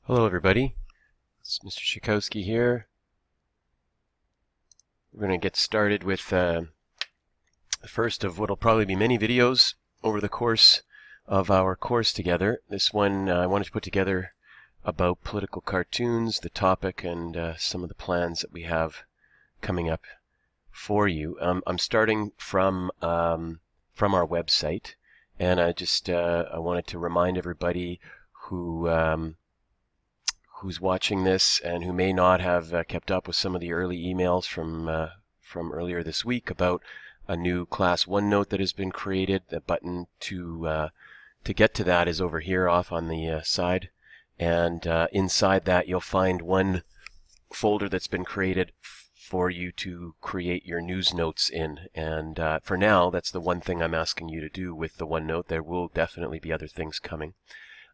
Hello everybody, it's Mr. Schakowsky here. We're going to get started with the first of what will probably be many videos over the course of our course together. This one I wanted to put together about political cartoons, the topic, and some of the plans that we have coming up for you. I'm starting from our website, and I wanted to remind everybody who's watching this and who may not have kept up with some of the early emails from earlier this week about a new Class OneNote that has been created. The button to get to that is over here off on the side, and inside that you'll find one folder that's been created for you to create your news notes in. And for now, that's the one thing I'm asking you to do with the OneNote. There will definitely be other things coming.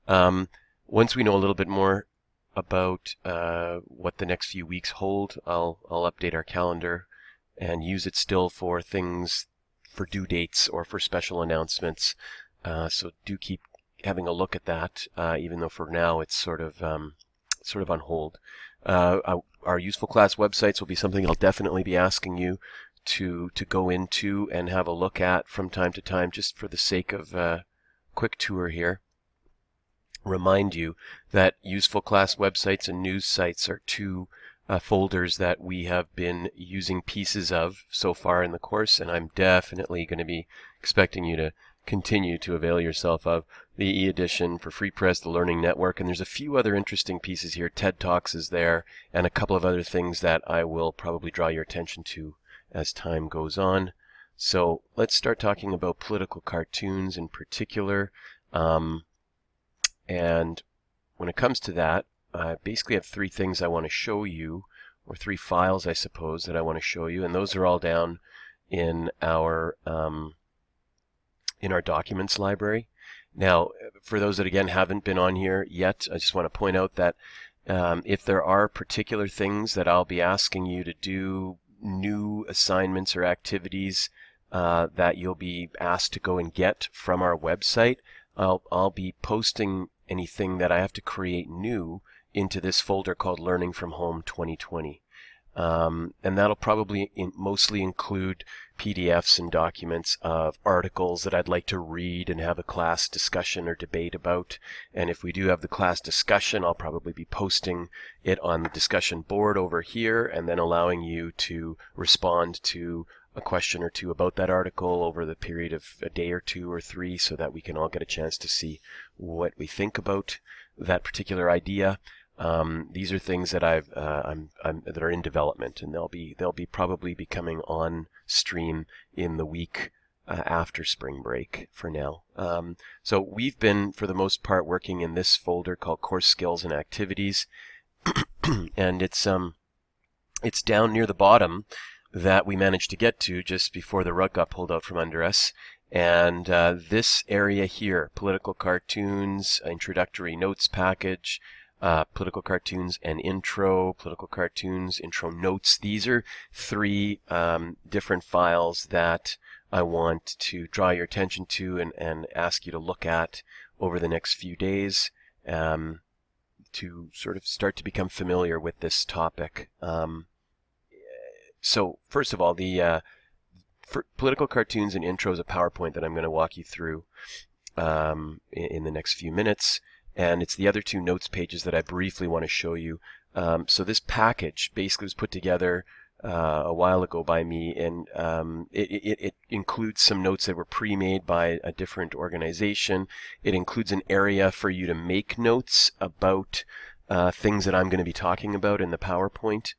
Once we know a little bit more about what the next few weeks hold, I'll update our calendar and use it still for things, for due dates or for special announcements. So do keep having a look at that, even though for now it's sort of on hold. Our useful class websites will be something I'll definitely be asking you to go into and have a look at from time to time, just for the sake of a quick tour here. Remind you that useful class websites and news sites are two folders that we have been using pieces of so far in the course, and I'm definitely going to be expecting you to continue to avail yourself of the e-edition for Free Press, the Learning Network, and there's a few other interesting pieces here. TED Talks is there, and a couple of other things that I will probably draw your attention to as time goes on. So let's start talking about political cartoons in particular. And when it comes to that, I basically have three things I want to show you, or three files, I suppose, that I want to show you, and those are all down in our documents library. Now, for those that again haven't been on here yet, I just want to point out that if there are particular things that I'll be asking you to do, new assignments or activities that you'll be asked to go and get from our website, I'll be posting anything that I have to create new into this folder called Learning from Home 2020. And that'll probably mostly include PDFs and documents of articles that I'd like to read and have a class discussion or debate about. And if we do have the class discussion, I'll probably be posting it on the discussion board over here and then allowing you to respond to a question or two about that article over the period of a day or two or three, so that we can all get a chance to see what we think about that particular idea. These are things that that are in development, and they'll be probably becoming on stream in the week after spring break for now. So we've been, for the most part, working in this folder called Course Skills and Activities, and it's down near the bottom that we managed to get to just before the rug got pulled out from under us. And this area here, political cartoons, introductory notes package, political cartoons and intro, political cartoons, intro notes. These are three different files that I want to draw your attention to and ask you to look at over the next few days to sort of start to become familiar with this topic. So first of all, for political cartoons and intros, a PowerPoint that I'm going to walk you through in the next few minutes. And it's the other two notes pages that I briefly want to show you. So this package basically was put together a while ago by me, and it includes some notes that were pre-made by a different organization. It includes an area for you to make notes about things that I'm going to be talking about in the PowerPoint.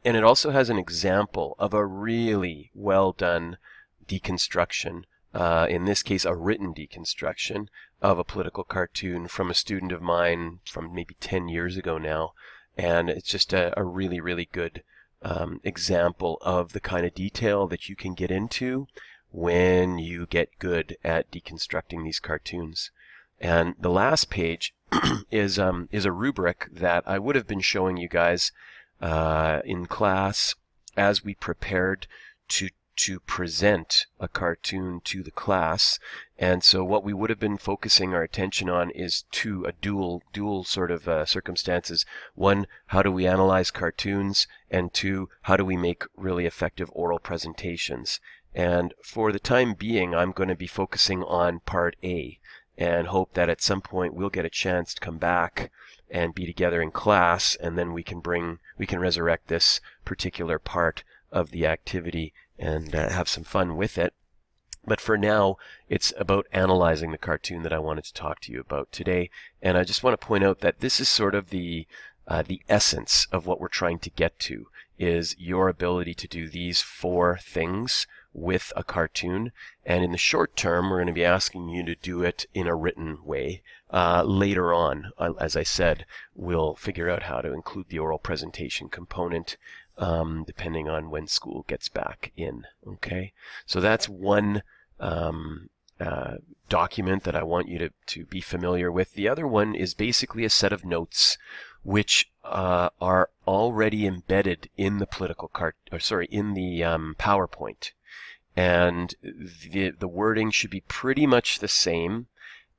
And it also has an example of a really well done deconstruction, in this case a written deconstruction of a political cartoon from a student of mine from maybe 10 years ago now. And it's just a really, really good example of the kind of detail that you can get into when you get good at deconstructing these cartoons. And the last page is a rubric that I would have been showing you guys in class as we prepared to to present a cartoon to the class. And so what we would have been focusing our attention on is a dual sort of circumstances. One, how do we analyze cartoons? And two, how do we make really effective oral presentations? And for the time being, I'm going to be focusing on part A, and hope that at some point we'll get a chance to come back and be together in class, and then we can resurrect this particular part of the activity and have some fun with it. But for now, it's about analyzing the cartoon that I wanted to talk to you about today. And I just want to point out that this is sort of the essence of what we're trying to get to, is your ability to do these 4 things with a cartoon. And in the short term, we're going to be asking you to do it in a written way. Later on, as I said, we'll figure out how to include the oral presentation component, depending on when school gets back in. Okay, so that's one document that I want you to be familiar with. The other one is basically a set of notes which are already embedded in the PowerPoint. And the wording should be pretty much the same.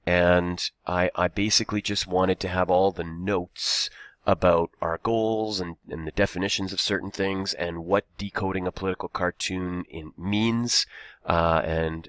And I basically just wanted to have all the notes about our goals and the definitions of certain things and what decoding a political cartoon means, and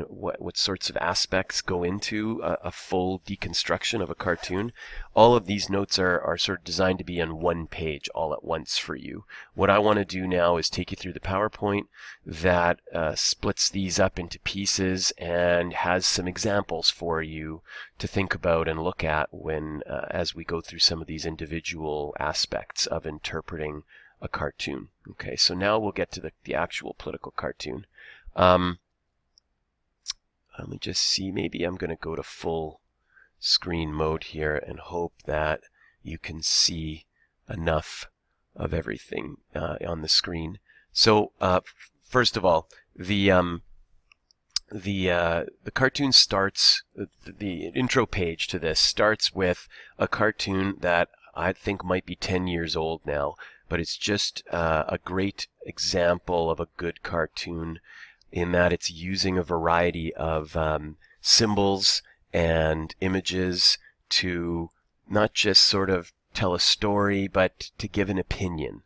what sorts of aspects go into a full deconstruction of a cartoon. All of these notes are sort of designed to be on one page all at once for you. What I want to do now is take you through the PowerPoint that splits these up into pieces and has some examples for you to think about and look at when as we go through some of these individual aspects of interpreting a cartoon. Okay, so now we'll get to the actual political cartoon. Let me just see, maybe I'm going to go to full screen mode here and hope that you can see enough of everything on the screen. So first of all, the cartoon starts, the intro page to this starts with a cartoon that I think might be 10 years old now, but it's just a great example of a good cartoon in that it's using a variety of symbols and images to not just sort of tell a story, but to give an opinion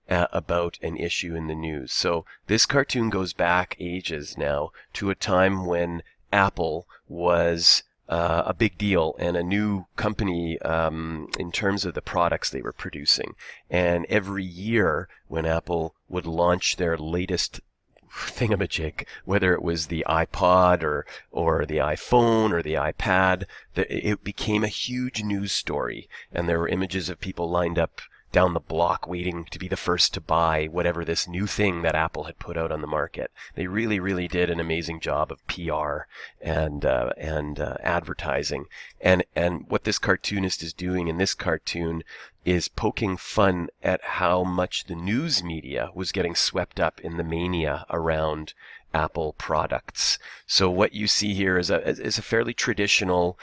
about an issue in the news. So this cartoon goes back ages now to a time when Apple was a big deal and a new company in terms of the products they were producing. And every year when Apple would launch their latest thingamajig, whether it was the iPod or the iPhone or the iPad, it became a huge news story, and there were images of people lined up down the block waiting to be the first to buy whatever this new thing that Apple had put out on the market. They really, really did an amazing job of PR and advertising. And what this cartoonist is doing in this cartoon is poking fun at how much the news media was getting swept up in the mania around Apple products. So what you see here is a fairly traditional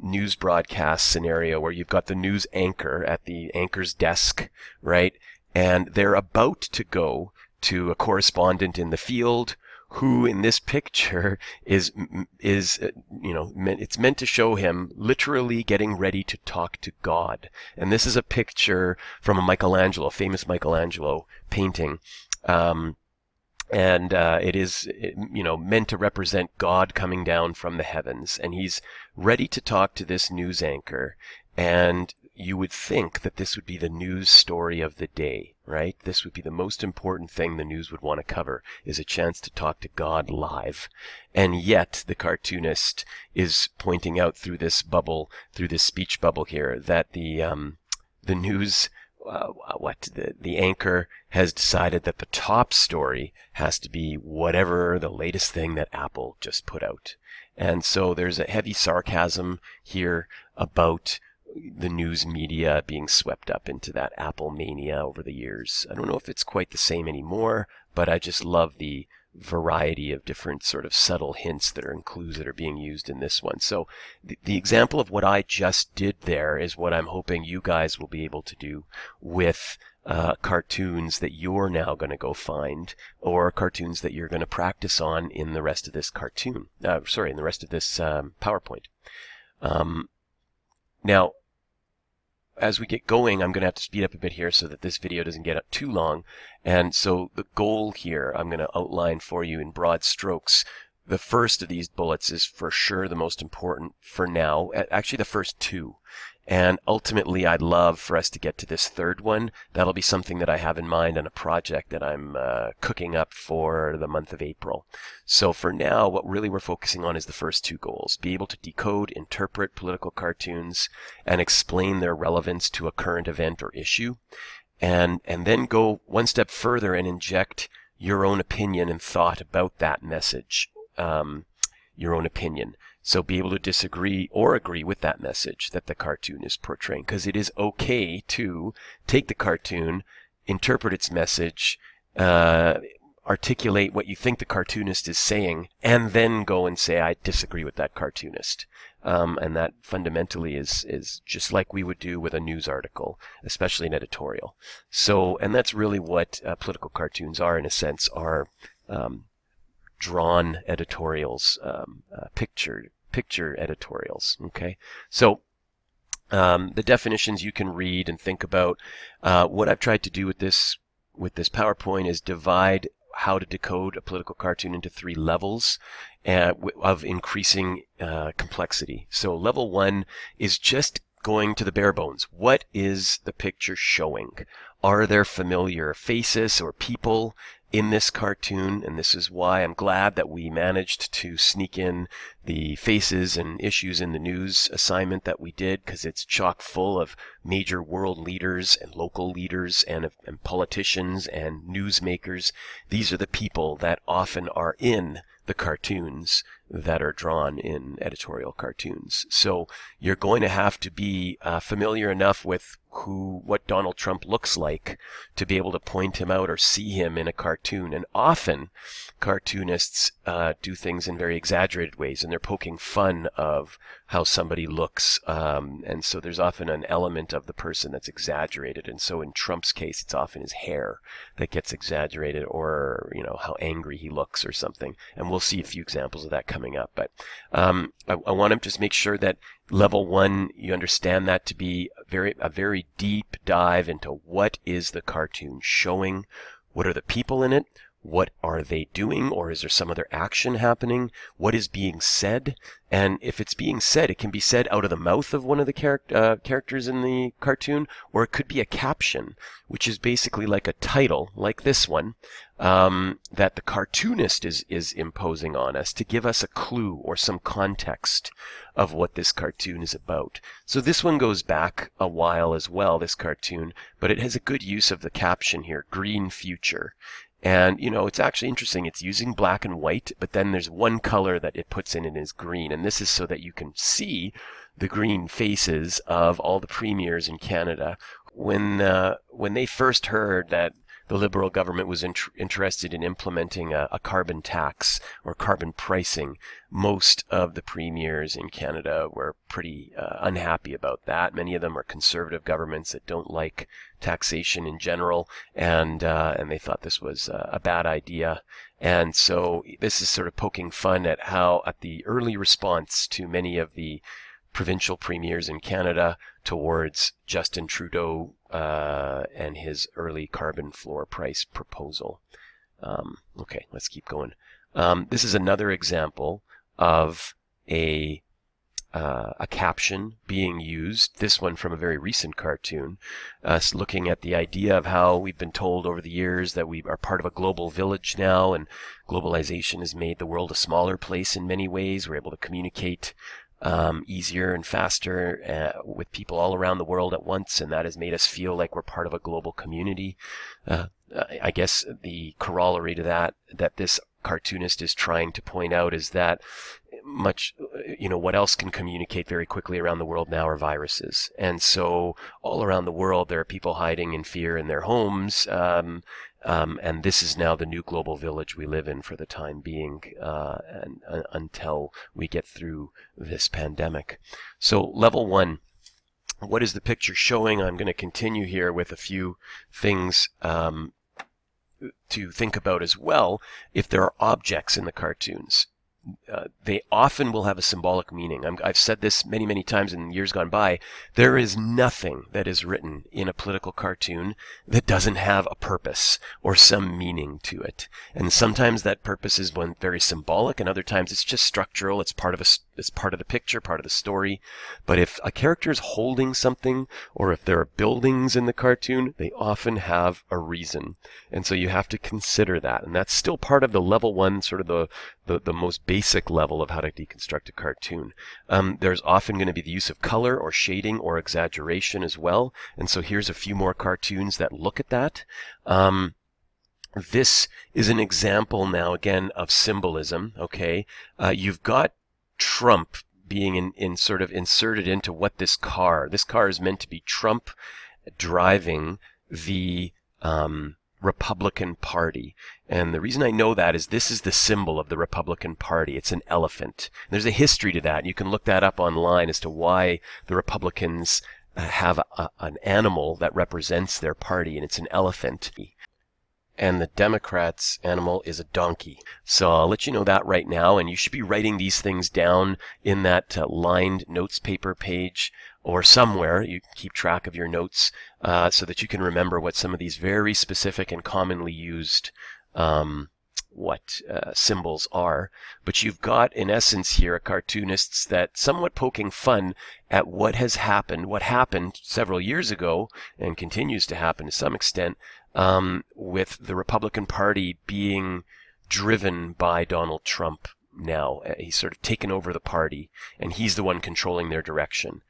news broadcast scenario where you've got the news anchor at the anchor's desk, right? And they're about to go to a correspondent in the field who in this picture is it's meant to show him literally getting ready to talk to God. And this is a picture from a famous Michelangelo painting. And it is, meant to represent God coming down from the heavens. And he's ready to talk to this news anchor. And you would think that this would be the news story of the day, right? This would be the most important thing the news would want to cover, is a chance to talk to God live. And yet the cartoonist is pointing out through this speech bubble here, that the news, the anchor has decided that the top story has to be whatever the latest thing that Apple just put out. And so there's a heavy sarcasm here about the news media being swept up into that Apple mania over the years. I don't know if it's quite the same anymore, but I just love the variety of different sort of subtle hints that are and clues that are being used in this one. So the example of what I just did there is what I'm hoping you guys will be able to do with cartoons that you're now going to go find, or cartoons that you're going to practice on in the rest of this in the rest of this PowerPoint. Now, as we get going, I'm going to have to speed up a bit here so that this video doesn't get up too long. And so the goal here, I'm going to outline for you in broad strokes. The first of these bullets is for sure the most important for now, actually the first two. And ultimately, I'd love for us to get to this third one. That'll be something that I have in mind on a project that I'm cooking up for the month of April. So for now, what really we're focusing on is the first two goals. Be able to decode, interpret political cartoons, and explain their relevance to a current event or issue. And then go one step further and inject your own opinion and thought about that message. Your own opinion. So be able to disagree or agree with that message that the cartoon is portraying, because it is okay to take the cartoon, interpret its message, articulate what you think the cartoonist is saying, and then go and say, I disagree with that cartoonist. And that fundamentally is just like we would do with a news article, especially an editorial. So, and that's really what political cartoons are, in a sense, are drawn editorials, picture editorials. Okay, so the definitions you can read and think about. What I've tried to do with this PowerPoint is divide how to decode a political cartoon into 3 levels of increasing complexity. So level 1 is just going to the bare bones. What is the picture showing? Are there familiar faces or people in this cartoon? And this is why I'm glad that we managed to sneak in the faces and issues in the news assignment that we did, because it's chock full of major world leaders and local leaders and politicians and newsmakers. These are the people that often are in the cartoons that are drawn in editorial cartoons. So you're going to have to be familiar enough with what Donald Trump looks like to be able to point him out or see him in a cartoon. And often cartoonists do things in very exaggerated ways, and they're poking fun of how somebody looks. And so there's often an element of the person that's exaggerated. And so in Trump's case, it's often his hair that gets exaggerated, or how angry he looks or something. And we'll see a few examples of that coming up. But I want to just make sure that level 1, you understand that to be a very deep dive into what is the cartoon showing, what are the people in it, what are they doing, or is there some other action happening, what is being said. And if it's being said, it can be said out of the mouth of one of the characters in the cartoon, or it could be a caption, which is basically like a title, like this one, that the cartoonist is imposing on us to give us a clue or some context of what this cartoon is about. So this one goes back a while as well, this cartoon, but it has a good use of the caption here, Green Future. And, it's actually interesting. It's using black and white, but then there's one color that it puts in, and is green. And this is so that you can see the green faces of all the premiers in Canada. When they first heard that the Liberal government was interested in implementing a carbon tax or carbon pricing, most of the premiers in Canada were pretty unhappy about that. Many of them are conservative governments that don't like taxation in general, and they thought this was a bad idea. And so this is sort of poking fun at the early response to many of the provincial premiers in Canada towards Justin Trudeau and his early carbon floor price proposal. Okay, let's keep going. This is another example of a caption being used, this one from a very recent cartoon, looking at the idea of how we've been told over the years that we are part of a global village now, and globalization has made the world a smaller place in many ways. We're able to communicate easier and faster with people all around the world at once, and that has made us feel like we're part of a global community. I guess the corollary to that this cartoonist is trying to point out is that what else can communicate very quickly around the world now are viruses. And so all around the world there are people hiding in fear in their homes, and this is now the new global village we live in for the time being, and until we get through this pandemic. So level 1, what is the picture showing? I'm going to continue here with a few things to think about as well. If there are objects in the cartoons, they often will have a symbolic meaning. I've said this many, many times in years gone by. There is nothing that is written in a political cartoon that doesn't have a purpose or some meaning to it. And sometimes that purpose is one very symbolic, and other times it's just structural. It's part of the picture, part of the story. But if a character is holding something, or if there are buildings in the cartoon, they often have a reason. And so you have to consider that. And that's still part of the level one, sort of the most basic level of how to deconstruct a cartoon. There's often going to be the use of color or shading or exaggeration as well. And so here's a few more cartoons that look at that. This is an example now again of symbolism. Okay, you've got Trump being in sort of inserted into what this car is meant to be Trump driving the Republican Party. And the reason I know that is this is the symbol of the Republican Party. It's an elephant. There's a history to that. You can look that up online as to why the Republicans have an animal that represents their party, and it's an elephant. And the Democrats' animal is a donkey. So I'll let you know that right now, and you should be writing these things down in that lined notes paper page or somewhere. You can keep track of your notes so that you can remember what some of these very specific and commonly used symbols are. But you've got, in essence here, cartoonists that somewhat poking fun at what happened several years ago and continues to happen to some extent, with the Republican Party being driven by Donald Trump now. He's sort of taken over the party, and he's the one controlling their direction.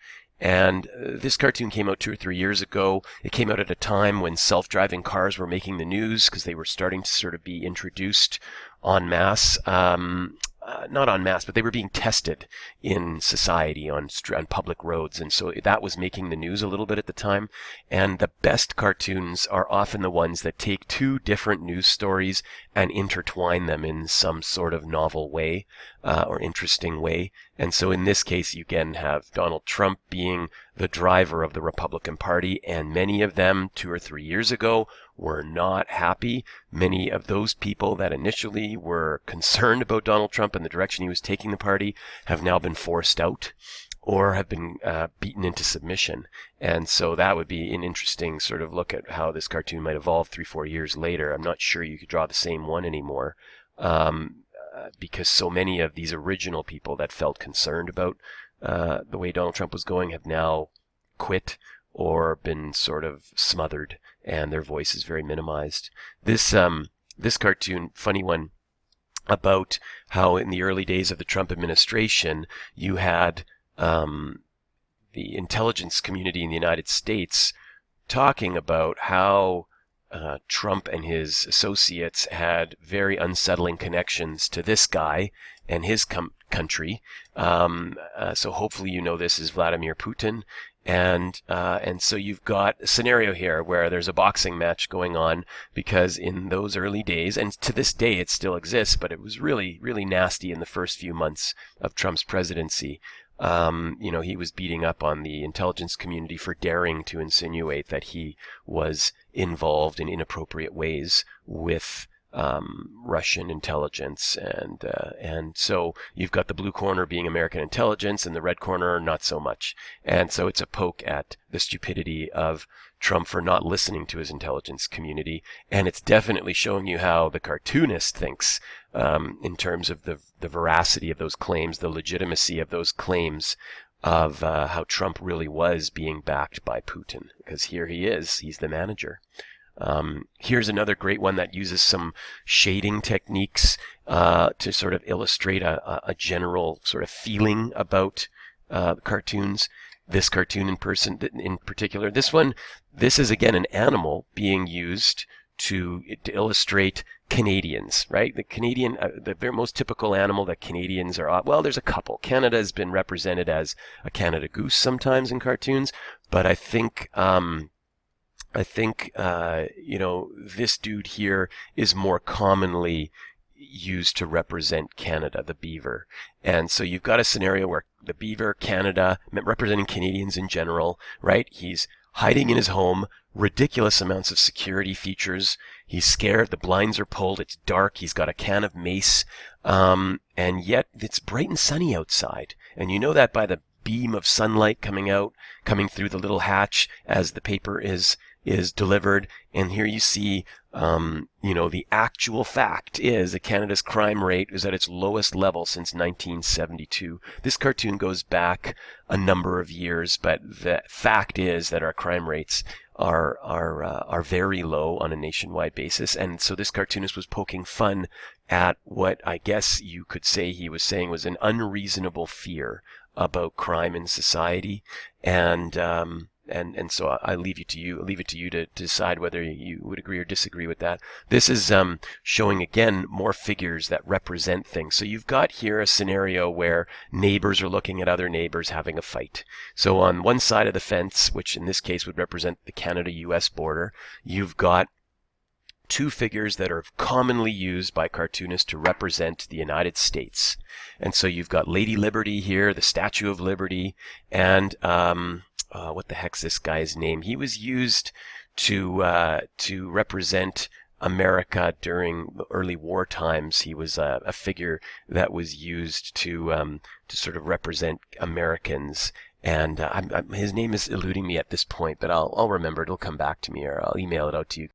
And this cartoon came out 2 or 3 years ago. It came out at a time when self-driving cars were making the news because they were starting to sort of be introduced en masse. Not en masse, but they were being tested in society on public roads. And so that was making the news a little bit at the time. And the best cartoons are often the ones that take two different news stories and intertwine them in some sort of novel way or interesting way. And so in this case, you again have Donald Trump being the driver of the Republican Party, and many of them 2 or 3 years ago were not happy. Many of those people that initially were concerned about Donald Trump and the direction he was taking the party have now been forced out or have been beaten into submission. And so that would be an interesting sort of look at how this cartoon might evolve 3-4 years later. I'm not sure you could draw the same one anymore. Because so many of these original people that felt concerned about the way Donald Trump was going have now quit or been sort of smothered, and their voice is very minimized. This cartoon, funny one, about how in the early days of the Trump administration, you had the intelligence community in the United States talking about how Trump and his associates had very unsettling connections to this guy and his country. So hopefully you know this is Vladimir Putin. And so you've got a scenario here where there's a boxing match going on because in those early days, and to this day it still exists, but it was really, really nasty in the first few months of Trump's presidency. He was beating up on the intelligence community for daring to insinuate that he was involved in inappropriate ways with Russian intelligence, and so you've got the blue corner being American intelligence and the red corner not so much. And so it's a poke at the stupidity of Trump for not listening to his intelligence community, and it's definitely showing you how the cartoonist thinks in terms of the veracity of those claims, the legitimacy of those claims of how Trump really was being backed by Putin, because here he is, he's the manager. Here's another great one that uses some shading techniques to sort of illustrate a general sort of feeling about cartoons. This cartoon in particular, this is again an animal being used to illustrate Canadians, right? The Canadian, the very most typical animal that Canadians are, well, there's a couple. Canada has been represented as a Canada goose sometimes in cartoons, but I think this dude here is more commonly used to represent Canada, the beaver. And so you've got a scenario where the beaver, Canada, representing Canadians in general, right? He's hiding in his home, ridiculous amounts of security features. He's scared, the blinds are pulled, it's dark, he's got a can of mace, and yet it's bright and sunny outside. And you know that by the beam of sunlight coming through the little hatch as the paper is delivered. And here you see, the actual fact is that Canada's crime rate is at its lowest level since 1972. This cartoon goes back a number of years, but the fact is that our crime rates are very low on a nationwide basis. And so this cartoonist was poking fun at what I guess you could say he was saying was an unreasonable fear about crime in society. And so I leave it to you to decide whether you would agree or disagree with that. This is showing again more figures that represent things. So you've got here a scenario where neighbors are looking at other neighbors having a fight. So on one side of the fence, which in this case would represent the Canada-US border, you've got two figures that are commonly used by cartoonists to represent the United States. And so you've got Lady Liberty here, the Statue of Liberty, and what the heck's this guy's name? He was used to represent America during the early war times. He was a figure that was used to sort of represent Americans. And his name is eluding me at this point, but I'll remember it. It'll come back to me, or I'll email it out to you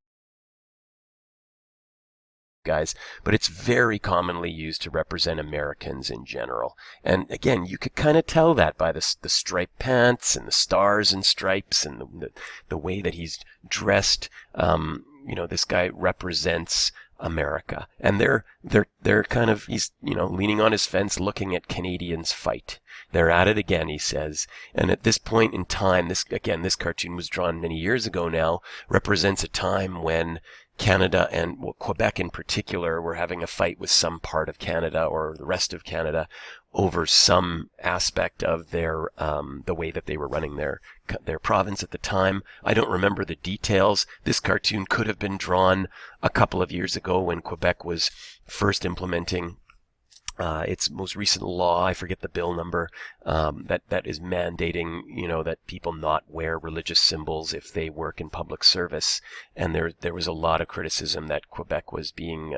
guys. But it's very commonly used to represent Americans in general. And again, you could kind of tell that by the striped pants and the stars and stripes and the way that he's dressed. This guy represents America, and they're kind of, he's leaning on his fence looking at Canadians fight. They're at it again, he says. And at this point in time, this cartoon was drawn many years ago now, represents a time when Canada and Quebec in particular were having a fight with some part of Canada or the rest of Canada over some aspect of their the way that they were running their province at the time. I don't remember the details. This cartoon could have been drawn a couple of years ago when Quebec was first implementing its most recent law. I forget the bill number, that is mandating, that people not wear religious symbols if they work in public service. And there was a lot of criticism that Quebec was being,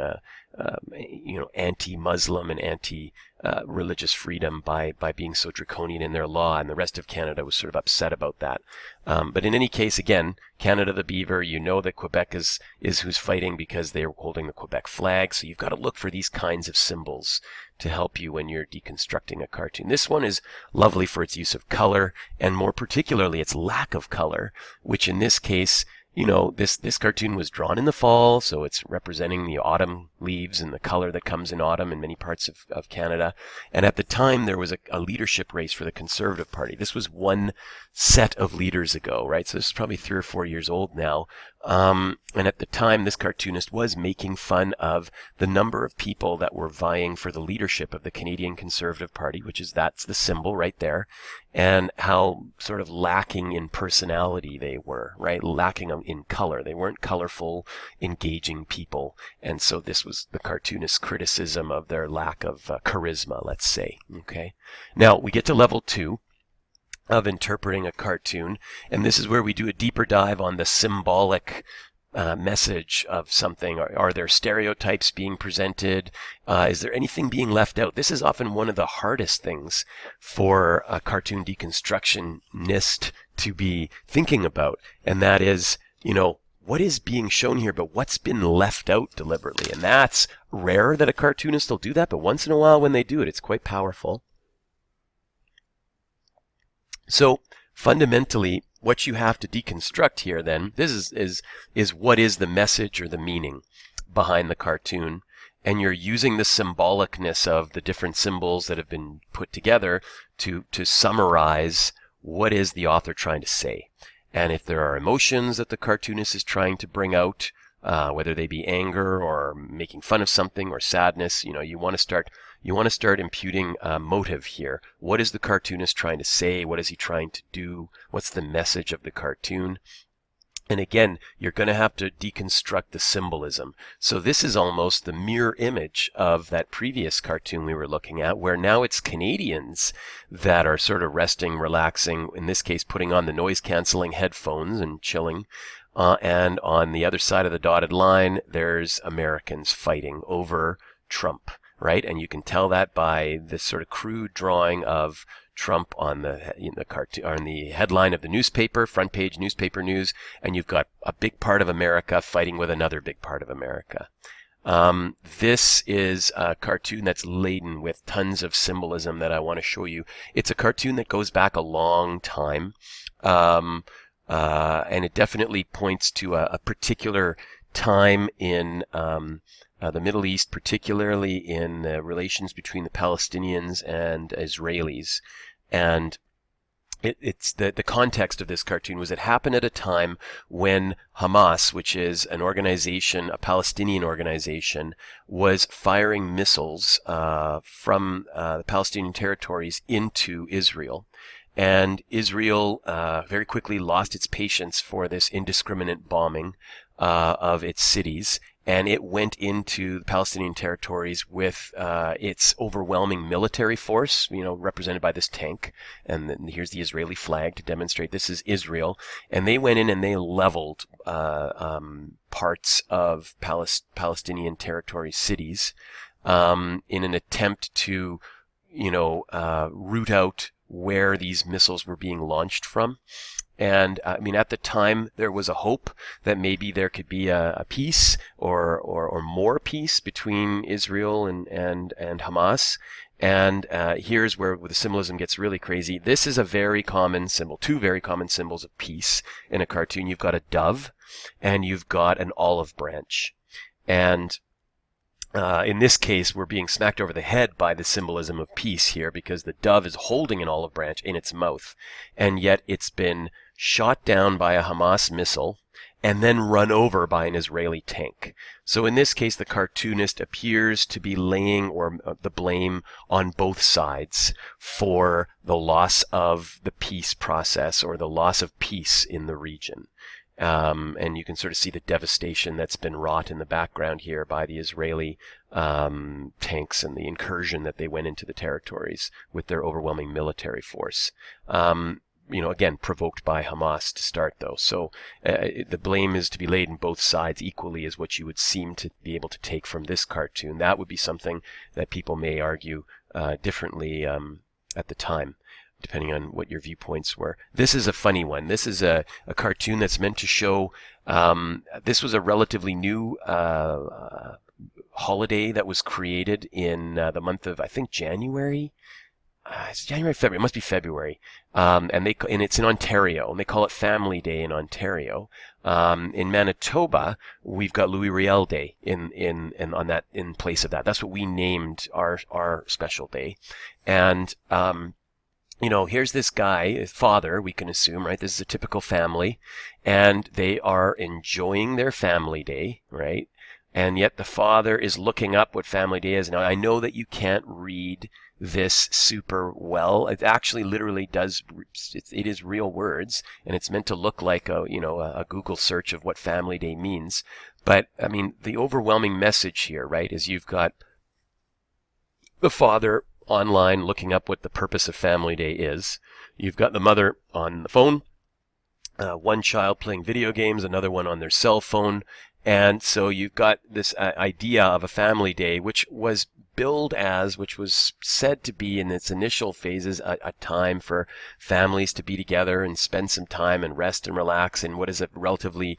anti-Muslim and anti-religious freedom by being so draconian in their law, and the rest of Canada was sort of upset about that. But in any case, again, Canada the Beaver, that Quebec is who's fighting because they're holding the Quebec flag. So you've got to look for these kinds of symbols to help you when you're deconstructing a cartoon. This one is lovely for its use of color, and more particularly its lack of color, which in this case, this cartoon was drawn in the fall, so it's representing the autumn leaves and the color that comes in autumn in many parts of Canada. And at the time, there was a leadership race for the Conservative Party. This was one set of leaders ago, right? So this is probably 3 or 4 years old now. And at the time, this cartoonist was making fun of the number of people that were vying for the leadership of the Canadian Conservative Party, that's the symbol right there, and how sort of lacking in personality they were, right? Lacking in color. They weren't colorful, engaging people. And so this was the cartoonist's criticism of their lack of charisma, let's say. Okay. Now we get to level 2 of interpreting a cartoon, and this is where we do a deeper dive on the symbolic message of something. Are there stereotypes being presented? Is there anything being left out? This is often one of the hardest things for a cartoon deconstructionist to be thinking about, and that is, what is being shown here, but what's been left out deliberately? And that's rare that a cartoonist will do that, but once in a while when they do it, it's quite powerful. So fundamentally, what you have to deconstruct here then, this is what is the message or the meaning behind the cartoon, and you're using the symbolicness of the different symbols that have been put together to summarize what is the author trying to say. And if there are emotions that the cartoonist is trying to bring out, whether they be anger or making fun of something or sadness, you want to start imputing motive here. What is the cartoonist trying to say? What is he trying to do? What's the message of the cartoon? And again, you're going to have to deconstruct the symbolism. So this is almost the mirror image of that previous cartoon we were looking at, where now it's Canadians that are sort of resting, relaxing, in this case putting on the noise-canceling headphones and chilling. And on the other side of the dotted line, there's Americans fighting over Trump, right? And you can tell that by this sort of crude drawing of Trump on the cartoon, on the headline of the newspaper, front page newspaper news, and you've got a big part of America fighting with another big part of America. This is a cartoon that's laden with tons of symbolism that I want to show you. It's a cartoon that goes back a long time, and it definitely points to a particular time in the Middle East, particularly in the relations between the Palestinians and Israelis. And it's the context of this cartoon was it happened at a time when Hamas, which is an organization, a Palestinian organization, was firing missiles from the Palestinian territories into Israel. And Israel very quickly lost its patience for this indiscriminate bombing of its cities, and it went into the Palestinian territories with its overwhelming military force, represented by this tank. And then here's the Israeli flag to demonstrate this is Israel. And they went in and they leveled parts of Palestinian territory cities in an attempt to, root out where these missiles were being launched from. And at the time, there was a hope that maybe there could be a peace or more peace between Israel and Hamas. And here's where the symbolism gets really crazy. This is a very common symbol, two very common symbols of peace in a cartoon. You've got a dove and you've got an olive branch. And in this case, we're being smacked over the head by the symbolism of peace here, because the dove is holding an olive branch in its mouth, and yet it's been shot down by a Hamas missile and then run over by an Israeli tank. So in this case, the cartoonist appears to be laying the blame on both sides for the loss of the peace process, or the loss of peace in the region. And you can sort of see the devastation that's been wrought in the background here by the Israeli tanks and the incursion that they went into the territories with their overwhelming military force. Again, provoked by Hamas to start, though. So the blame is to be laid on both sides equally, is what you would seem to be able to take from this cartoon. That would be something that people may argue differently at the time, depending on what your viewpoints were. This is a funny one. This is a cartoon that's meant to show, this was a relatively new holiday that was created in the month of, I think, January. It's January, February. It must be February. And it's in Ontario, and they call it Family Day in Ontario. In Manitoba, we've got Louis Riel Day in place of that. That's what we named our special day. And here's this guy, his father, we can assume, right? This is a typical family, and they are enjoying their family day, right? And yet the father is looking up what family day is. Now, I know that you can't read this super well. It actually literally does. It is real words, and it's meant to look like a Google search of what family day means. But the overwhelming message here, right, is you've got the father online looking up what the purpose of family day is. You've got the mother on the phone, one child playing video games, another one on their cell phone. And so you've got this idea of a family day, which was said to be in its initial phases a time for families to be together and spend some time and rest and relax in what is a relatively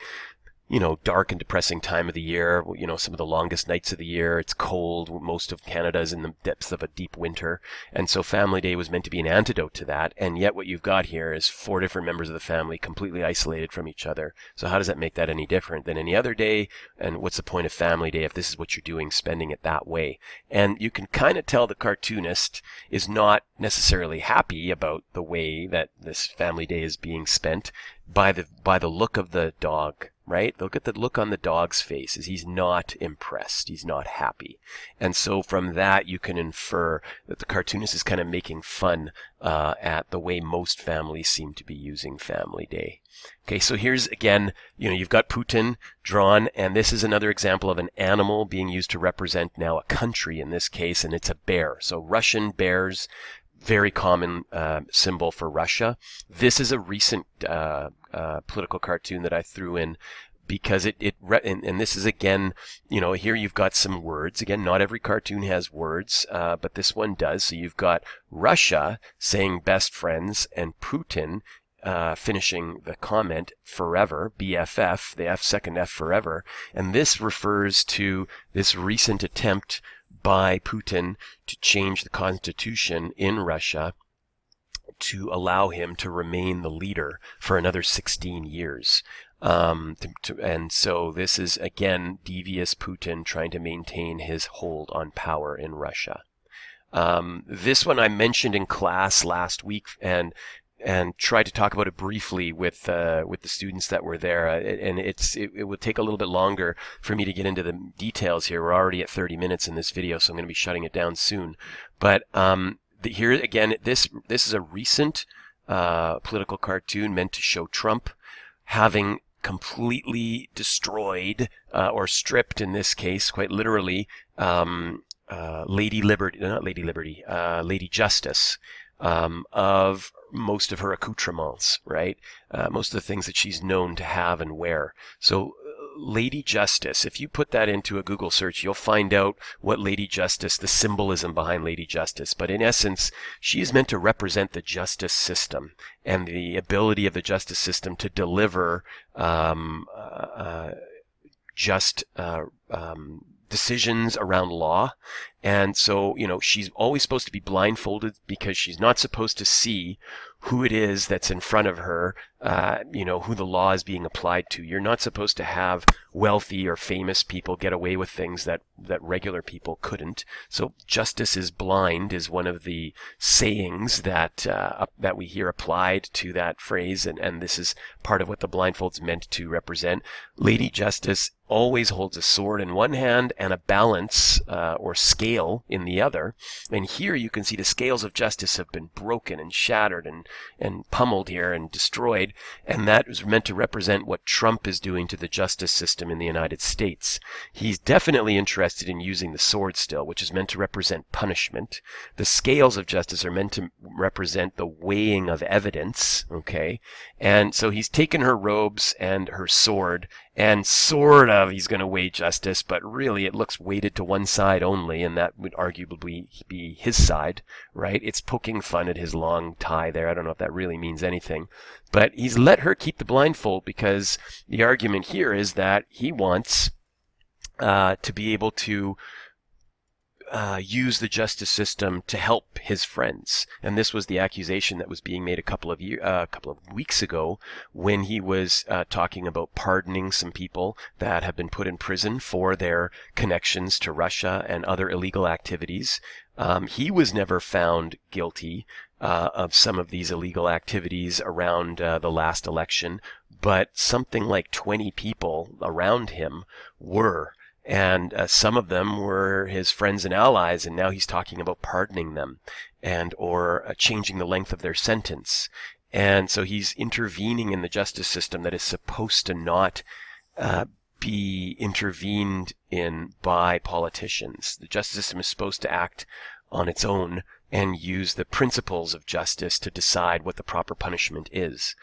dark and depressing time of the year, some of the longest nights of the year. It's cold. Most of Canada is in the depths of a deep winter. And so Family Day was meant to be an antidote to that. And yet what you've got here is 4 different members of the family completely isolated from each other. So how does that make that any different than any other day? And what's the point of Family Day if this is what you're doing, spending it that way? And you can kind of tell the cartoonist is not necessarily happy about the way that this Family Day is being spent by the look of the dog right? Look at the look on the dog's face, as he's not impressed. He's not happy. And so from that, you can infer that the cartoonist is kind of making fun at the way most families seem to be using Family Day. Okay, so here's again, you've got Putin drawn, and this is another example of an animal being used to represent now a country in this case, and it's a bear. So Russian bears, very common symbol for Russia. This is a recent political cartoon that I threw in because and this is again, here you've got some words. Again, not every cartoon has words, but this one does. So you've got Russia saying best friends and Putin finishing the comment forever, BFF, the second F forever. And this refers to this recent attempt by Putin to change the constitution in Russia to allow him to remain the leader for another 16 years. And so this is, again, devious Putin trying to maintain his hold on power in Russia. This one I mentioned in class last week and tried to talk about it briefly with the students that were there. And it would take a little bit longer for me to get into the details here. We're already at 30 minutes in this video, so I'm going to be shutting it down soon. But here again, this is a recent political cartoon meant to show Trump having completely destroyed or stripped, in this case, quite literally, Lady Justice of most of her accoutrements, right? Most of the things that she's known to have and wear. So Lady Justice, if you put that into a Google search, you'll find out what Lady Justice, the symbolism behind Lady Justice. But in essence, she is meant to represent the justice system and the ability of the justice system to deliver just decisions around law. And so, she's always supposed to be blindfolded because she's not supposed to see who it is that's in front of her, who the law is being applied to. You're not supposed to have wealthy or famous people get away with things that regular people couldn't. So justice is blind is one of the sayings that we hear applied to that phrase, and this is part of what the blindfold's meant to represent. Lady Justice always holds a sword in one hand and a balance or scale in the other. And here you can see the scales of justice have been broken and shattered and pummeled here and destroyed. And that is meant to represent what Trump is doing to the justice system in the United States. He's definitely interested in using the sword still, which is meant to represent punishment. The scales of justice are meant to represent the weighing of evidence, okay? And so he's taken her robes and her sword, and sort of he's going to weigh justice, but really it looks weighted to one side only, and that would arguably be his side, right? It's poking fun at his long tie there. I don't know if that really means anything. But he's let her keep the blindfold because the argument here is that he wants to be able to use the justice system to help his friends. And this was the accusation that was being made a couple of weeks ago when he was talking about pardoning some people that have been put in prison for their connections to Russia and other illegal activities. He was never found guilty of some of these illegal activities around the last election, but something like 20 people around him were. And some of them were his friends and allies, and now he's talking about pardoning them or changing the length of their sentence. And so he's intervening in the justice system that is supposed to not be intervened in by politicians. The justice system is supposed to act on its own and use the principles of justice to decide what the proper punishment is.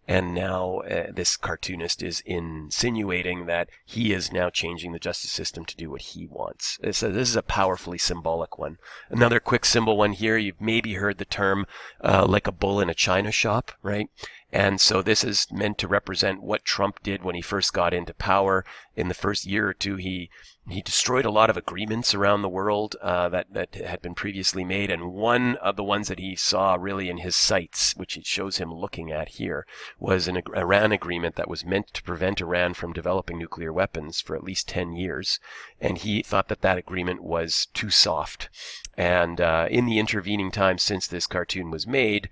And now this cartoonist is insinuating that he is now changing the justice system to do what he wants. So this is a powerfully symbolic one. Another quick symbol one here, you've maybe heard the term like a bull in a china shop, right? And so this is meant to represent what Trump did when he first got into power. In the first year or two, he destroyed a lot of agreements around the world that had been previously made. And one of the ones that he saw really in his sights, which it shows him looking at here, was an Iran agreement that was meant to prevent Iran from developing nuclear weapons for at least 10 years. And he thought that agreement was too soft. And in the intervening time since this cartoon was made,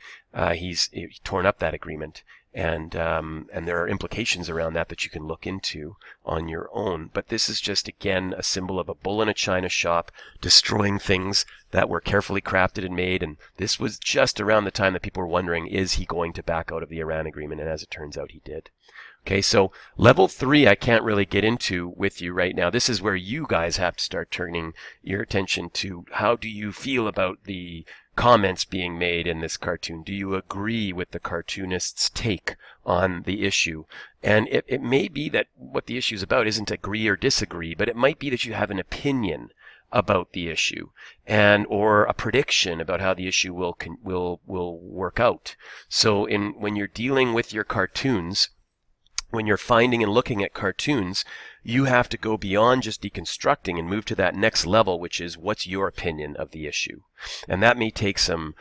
he's torn up that agreement. And there are implications around that you can look into on your own. But this is just, again, a symbol of a bull in a china shop destroying things that were carefully crafted and made. And this was just around the time that people were wondering, is he going to back out of the Iran agreement? And as it turns out, he did. Okay, so level 3 I can't really get into with you right now. This is where you guys have to start turning your attention to how do you feel about the comments being made in this cartoon. Do you agree with the cartoonist's take on the issue? And it may be that what the issue is about isn't agree or disagree, but it might be that you have an opinion about the issue and or a prediction about how the issue will work out. So when you're dealing with your cartoons, when you're finding and looking at cartoons, you have to go beyond just deconstructing and move to that next level, which is what's your opinion of the issue. And that may take some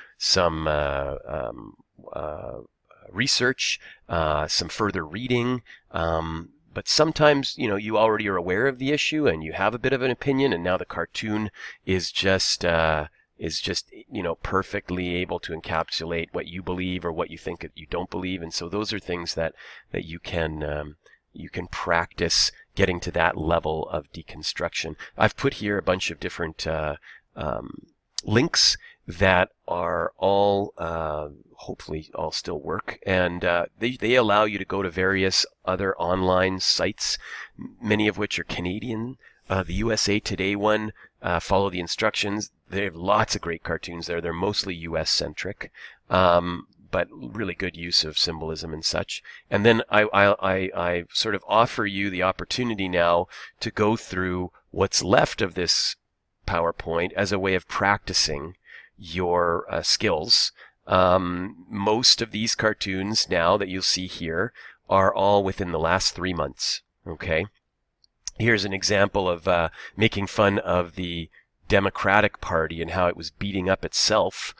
research, some further reading, but sometimes, you already are aware of the issue and you have a bit of an opinion, and now the cartoon is just perfectly able to encapsulate what you believe or what you think that you don't believe. And so those are things that you can practice getting to that level of deconstruction. I've put here a bunch of different links that are all hopefully all still work, and they allow you to go to various other online sites, many of which are Canadian. The USA Today one, follow the instructions. They have lots of great cartoons there. They're mostly US centric, but really good use of symbolism and such. And then I sort of offer you the opportunity now to go through what's left of this PowerPoint as a way of practicing your skills. Most of these cartoons now that you'll see here are all within the last 3 months. Okay. Here's an example of making fun of the Democratic Party and how it was beating up itself,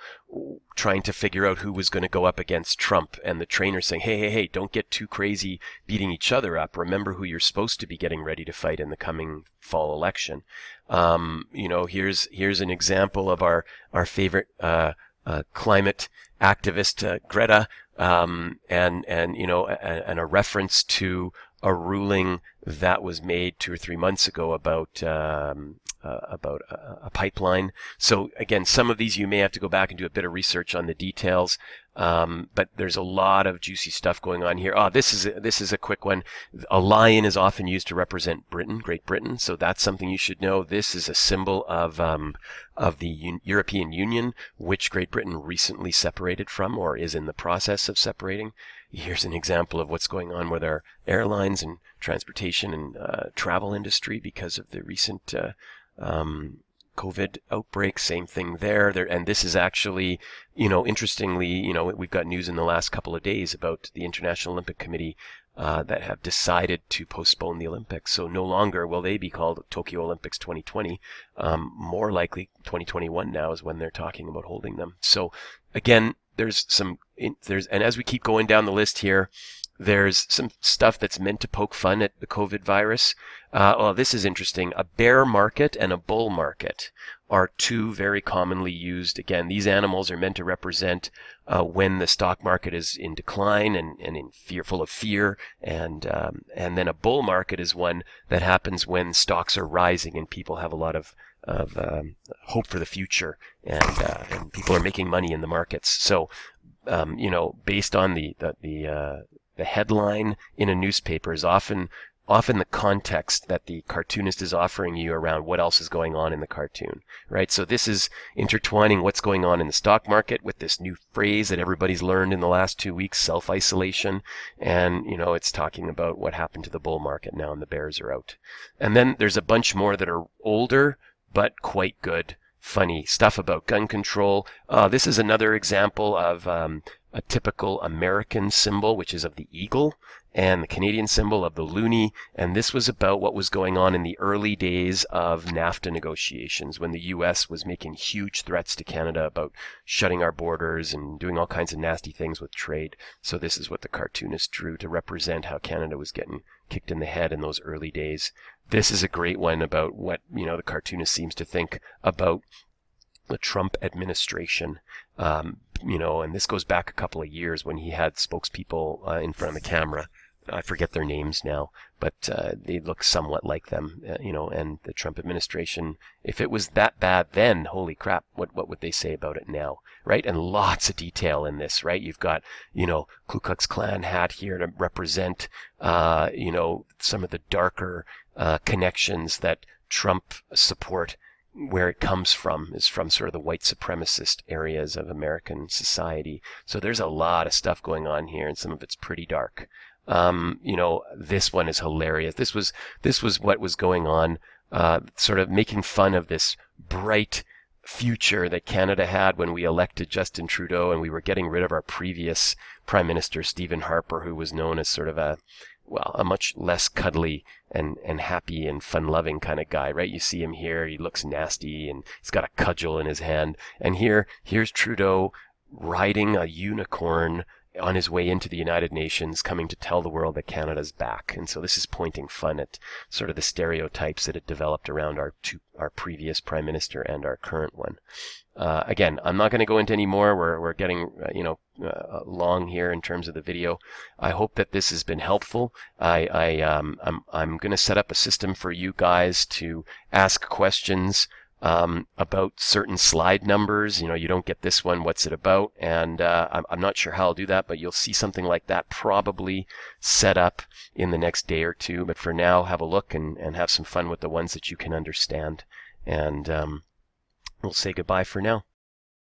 trying to figure out who was going to go up against Trump, and the trainer saying, hey, don't get too crazy beating each other up. Remember who you're supposed to be getting ready to fight in the coming fall election. Here's an example of our favorite climate activist, Greta, and a reference to a ruling that was made 2 or 3 months ago about a pipeline. So again, some of these you may have to go back and do a bit of research on the details, but there's a lot of juicy stuff going on here. This is a quick one. A lion is often used to represent Great Britain, so that's something you should know. This is a symbol of the European Union, which Great Britain recently separated from or is in the process of separating. Here's an example of what's going on with our airlines and transportation and travel industry because of the recent COVID outbreak. Same thing there. And this is actually, interestingly, we've got news in the last couple of days about the International Olympic Committee that have decided to postpone the Olympics. So no longer will they be called Tokyo Olympics 2020. More likely 2021 now is when they're talking about holding them. So again, and as we keep going down the list here, there's some stuff that's meant to poke fun at the COVID virus. This is interesting. A bear market and a bull market are two very commonly used. Again, these animals are meant to represent when the stock market is in decline and full of fear. And then a bull market is one that happens when stocks are rising and people have a lot of hope for the future, and people are making money in the markets. So, based on the headline in a newspaper is often the context that the cartoonist is offering you around what else is going on in the cartoon, right? So this is intertwining what's going on in the stock market with this new phrase that everybody's learned in the last 2 weeks, self-isolation. And, it's talking about what happened to the bull market now and the bears are out. And then there's a bunch more that are older, but quite good, funny stuff about gun control. This is another example of a typical American symbol, which is of the eagle, and the Canadian symbol of the loonie. And this was about what was going on in the early days of NAFTA negotiations, when the U.S. was making huge threats to Canada about shutting our borders and doing all kinds of nasty things with trade. So this is what the cartoonist drew to represent how Canada was getting kicked in the head in those early days. This is a great one about what, the cartoonist seems to think about the Trump administration, and this goes back a couple of years when he had spokespeople in front of the camera. I forget their names now, but they look somewhat like them, and the Trump administration, if it was that bad then, holy crap, what would they say about it now, right? And lots of detail in this, right? You've got, Ku Klux Klan hat here to represent, some of the darker connections that Trump support. Where it comes from is from sort of the white supremacist areas of American society. So there's a lot of stuff going on here, and some of it's pretty dark. This one is hilarious. This was what was going on, sort of making fun of this bright future that Canada had when we elected Justin Trudeau, and we were getting rid of our previous Prime Minister, Stephen Harper, who was known as sort of a much less cuddly and happy and fun-loving kind of guy, right? You see him here, he looks nasty, and he's got a cudgel in his hand. And here's Trudeau riding a unicorn on his way into the United Nations, coming to tell the world that Canada's back. And so this is pointing fun at sort of the stereotypes that had developed around our previous Prime Minister and our current one. Again, I'm not going to go into any more. We're getting long here in terms of the video. I hope that this has been helpful. I'm going to set up a system for you guys to ask questions about certain slide numbers. You don't get this one, what's it about? And I'm not sure how I'll do that, but you'll see something like that probably set up in the next day or two. But for now, have a look and have some fun with the ones that you can understand. And we'll say goodbye for now.